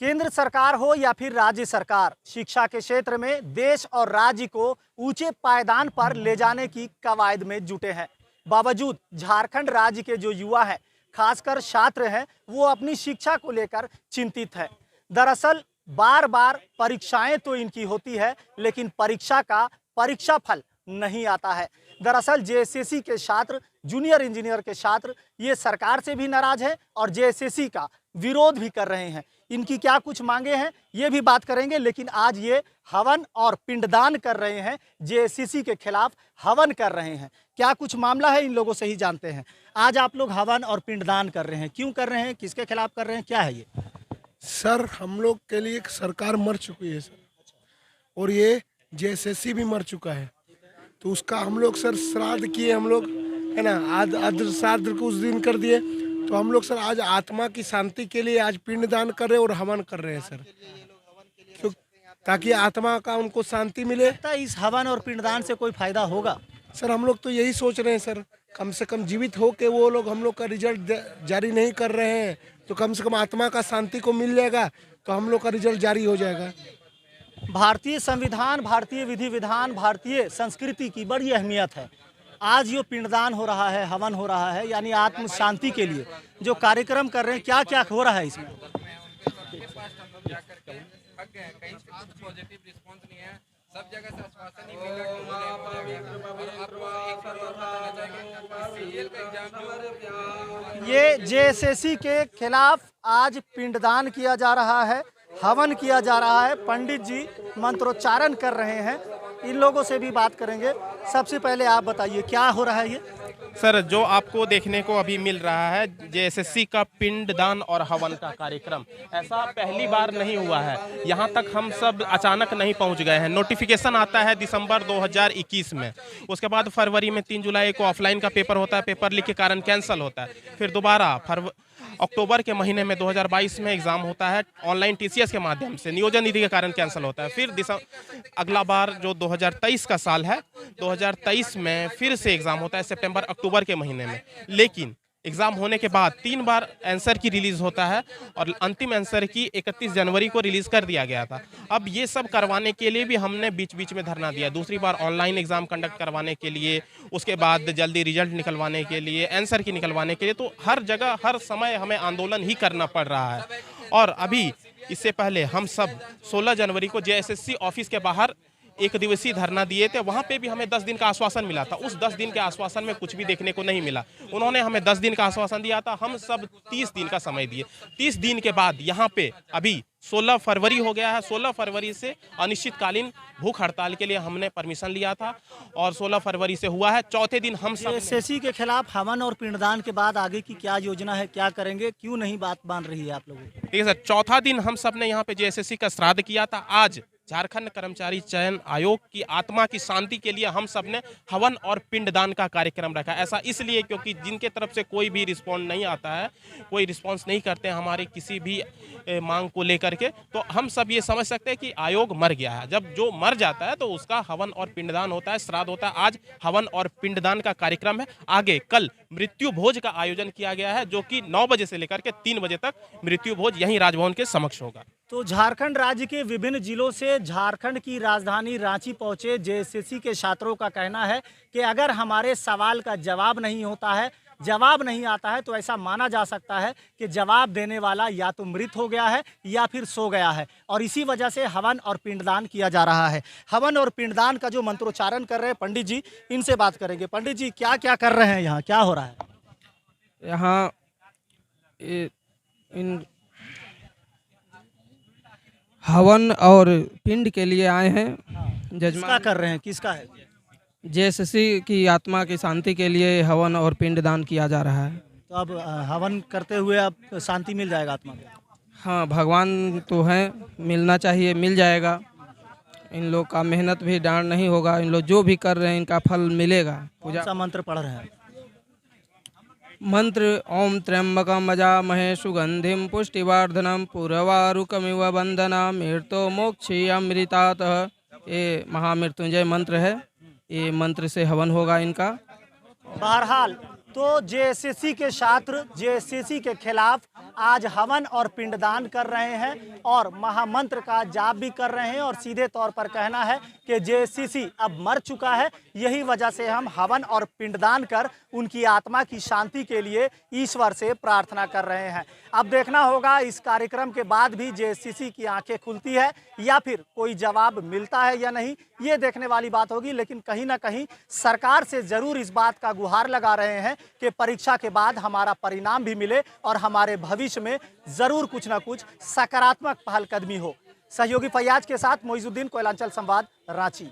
केंद्र सरकार हो या फिर राज्य सरकार, शिक्षा के क्षेत्र में देश और राज्य को ऊंचे पायदान पर ले जाने की कवायद में जुटे हैं। बावजूद झारखंड राज्य के जो युवा हैं, खासकर छात्र हैं, वो अपनी शिक्षा को लेकर चिंतित है। दरअसल बार बार परीक्षाएं तो इनकी होती है, लेकिन परीक्षा का परीक्षा फल नहीं आता है। दरअसल जेएसएससी के छात्र, जूनियर इंजीनियर के छात्र ये सरकार से भी नाराज है और जेएसएससी का विरोध भी कर रहे हैं। इनकी क्या कुछ मांगे हैं ये भी बात करेंगे, लेकिन आज ये हवन और पिंडदान कर रहे हैं, जेएसएससी के खिलाफ हवन कर रहे हैं। क्या कुछ मामला है इन लोगों से ही जानते हैं। आज आप लोग हवन और पिंडदान कर रहे हैं, क्यों कर रहे हैं, किसके खिलाफ कर रहे हैं, क्या है ये? सर, हम लोग के लिए सरकार मर चुकी है सर, और ये जेएसएससी भी मर चुका है, तो उसका हम लोग सर श्राद्ध किए, हम लोग है ना, आद्र श्राद्ध को उस दिन कर दिए, तो हम लोग सर आज आत्मा की शांति के लिए आज पिंडदान कर रहे हैं और हवन कर रहे हैं सर, क्यों, ताकि आत्मा का उनको शांति मिले। लगता है इस हवन और पिंडदान से कोई फायदा होगा? सर हम लोग तो यही सोच रहे हैं सर, कम से कम जीवित हो के वो लोग हम लोग का रिजल्ट जारी नहीं कर रहे हैं, तो कम से कम आत्मा का शांति को मिल जाएगा, तो हम लोग का रिजल्ट जारी हो जाएगा। भारतीय संविधान, भारतीय विधि विधान, भारतीय संस्कृति की बड़ी अहमियत है। आज जो पिंडदान हो रहा है, हवन हो रहा है, यानी आत्म शांति के लिए जो कार्यक्रम कर रहे हैं, क्या क्या हो रहा है इसमें? सब जगह से आश्वासन ही मिला कि ये जेएसएससी के खिलाफ आज पिंडदान किया जा रहा है, हवन किया जा रहा है। पंडित जी मंत्रोच्चारण कर रहे हैं, इन लोगों से भी बात करेंगे। सबसे पहले आप बताइए क्या हो रहा है ये? सर, जो आपको देखने को अभी मिल रहा है जेएसएससी का पिंडदान और हवन का कार्यक्रम, ऐसा पहली बार नहीं हुआ है। यहाँ तक हम सब अचानक नहीं पहुँच गए हैं। नोटिफिकेशन आता है दिसंबर 2021 में, उसके बाद फरवरी में 3 जुलाई को ऑफलाइन का पेपर होता है, पेपर लीक के कारण कैंसिल होता है, फिर दोबारा अक्टूबर के महीने में 2022 में एग्ज़ाम होता है ऑनलाइन टीसीएस के माध्यम से, नियोजन निधि के कारण कैंसिल होता है। फिर अगला बार जो 2023 का साल है, 2023 में फिर से एग्ज़ाम होता है सितंबर अक्टूबर के महीने में। लेकिन एग्ज़ाम होने के बाद 3 बार आंसर की रिलीज़ होता है और अंतिम आंसर की 31 जनवरी को रिलीज़ कर दिया गया था। अब ये सब करवाने के लिए भी हमने बीच बीच में धरना दिया, दूसरी बार ऑनलाइन एग्ज़ाम कंडक्ट करवाने के लिए, उसके बाद जल्दी रिजल्ट निकलवाने के लिए, आंसर की निकलवाने के लिए, तो हर जगह हर समय हमें आंदोलन ही करना पड़ रहा है। और अभी इससे पहले हम सब 16 जनवरी को जेएसएससी ऑफिस के बाहर 1 दिवसीय धरना दिए थे। वहाँ पे भी हमें 10 दिन का आश्वासन मिला था। उस 10 दिन के आश्वासन में कुछ भी देखने को नहीं मिला। उन्होंने हमें 10 दिन का आश्वासन दिया था, हम सब 30 दिन का समय दिए। 30 दिन के बाद यहाँ पे अभी 16 फरवरी हो गया है। 16 फरवरी से अनिश्चितकालीन भूख हड़ताल के लिए हमने परमिशन लिया था और 16 फरवरी से हुआ है। चौथे दिन हम सब जेएसएससी के खिलाफ हवन और पिंडदान के बाद आगे की क्या योजना है, क्या करेंगे, क्यों नहीं बात मान रही है आप लोगों की? ठीक है सर, चौथा दिन हम सब ने यहाँ पे जेएसएससी का श्राद्ध किया था। आज झारखंड कर्मचारी चयन आयोग की आत्मा की शांति के लिए हम सब ने हवन और पिंडदान का कार्यक्रम रखा। ऐसा इसलिए क्योंकि जिनके तरफ से कोई भी रिस्पॉन्स नहीं आता है, कोई रिस्पॉन्स नहीं करते हैं हमारी किसी भी मांग को लेकर के, तो हम सब ये समझ सकते हैं कि आयोग मर गया है। जब जो मर जाता है तो उसका हवन और पिंडदान होता है, श्राद्ध होता है। आज हवन और पिंडदान का कार्यक्रम है। आगे कल मृत्यु भोज का आयोजन किया गया है, जो कि 9 बजे से लेकर के 3 बजे तक मृत्यु भोज यहीं राजभवन के समक्ष होगा। तो झारखंड राज्य के विभिन्न जिलों से झारखंड की राजधानी रांची पहुंचे जेएसएससी के छात्रों का कहना है कि अगर हमारे सवाल का जवाब नहीं होता है, जवाब नहीं आता है, तो ऐसा माना जा सकता है कि जवाब देने वाला या तो मृत हो गया है या फिर सो गया है, और इसी वजह से हवन और पिंडदान किया जा रहा है। हवन और पिंडदान का जो मंत्रोच्चारण कर रहे हैं पंडित जी, इनसे बात करेंगे। पंडित जी, क्या क्या कर रहे हैं यहाँ, क्या हो रहा है यहाँ? इन हवन और पिंड के लिए आए हैं। किसका कर रहे हैं, किसका है? जेएसएससी की आत्मा की शांति के लिए हवन और पिंडदान किया जा रहा है। तो अब हवन करते हुए अब शांति मिल जाएगा आत्मा को? हाँ, भगवान तो हैं, मिलना चाहिए, मिल जाएगा। इन लोग का मेहनत भी डांड नहीं होगा, इन लोग जो भी कर रहे हैं इनका फल मिलेगा। कौन सा मंत्र पढ़ रहे हैं? मंत्र ओम त्र्यंबकम यजामहे सुगंधिम पुष्टिवर्धनम पूर्वारुकमिव वंदना मृतो मोक्षी अमृतातः। ये महामृत्युंजय मंत्र है, ये मंत्र से हवन होगा इनका। बहरहाल तो जेएसएससी के छात्र जेएसएससी के खिलाफ आज हवन और पिंडदान कर रहे हैं और महामंत्र का जाप भी कर रहे हैं और सीधे तौर पर कहना है कि जेएसएससी अब मर चुका है, यही वजह से हम हवन और पिंडदान कर उनकी आत्मा की शांति के लिए ईश्वर से प्रार्थना कर रहे हैं। अब देखना होगा इस कार्यक्रम के बाद भी जेएसएससी की आंखें खुलती है या फिर कोई जवाब मिलता है या नहीं, ये देखने वाली बात होगी। लेकिन कहीं ना कहीं सरकार से जरूर इस बात का गुहार लगा रहे हैं कि परीक्षा के बाद हमारा परिणाम भी मिले और हमारे भविष्य में जरूर कुछ ना कुछ सकारात्मक पहलकदमी हो। सहयोगी फैयाज के साथ मोइजुद्दीन, कोयलांचल संवाद, रांची।